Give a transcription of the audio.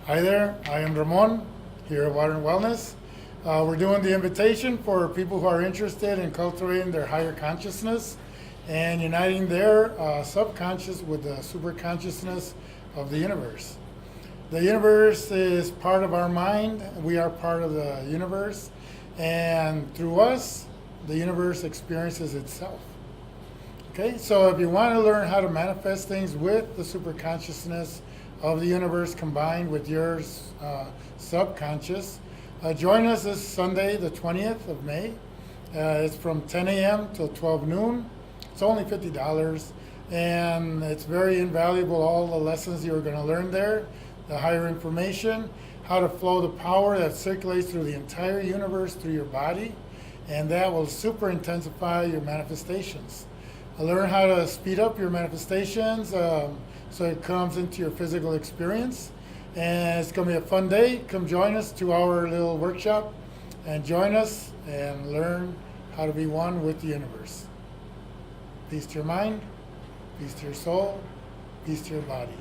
Hi there, I am Ramon here at Water and Wellness. We're doing the invitation for people who are interested in cultivating their higher consciousness and uniting their subconscious with the super consciousness of the universe. The universe is part of our mind, we are part of the universe, and through us, the universe experiences itself. Okay, so if you want to learn how to manifest things with the super consciousness of the universe combined with your subconscious, join us this Sunday, the 20th of May. It's from 10 a.m. till 12 noon. It's only $50, and it's very invaluable, all the lessons you're going to learn there, the higher information, how to flow the power that circulates through the entire universe through your body, and that will super intensify your manifestations. Learn how to speed up your manifestations so it comes into your physical experience. And it's going to be a fun day. Come join us to our little workshop and join us and learn how to be one with the universe. Peace to your mind, peace to your soul, peace to your body.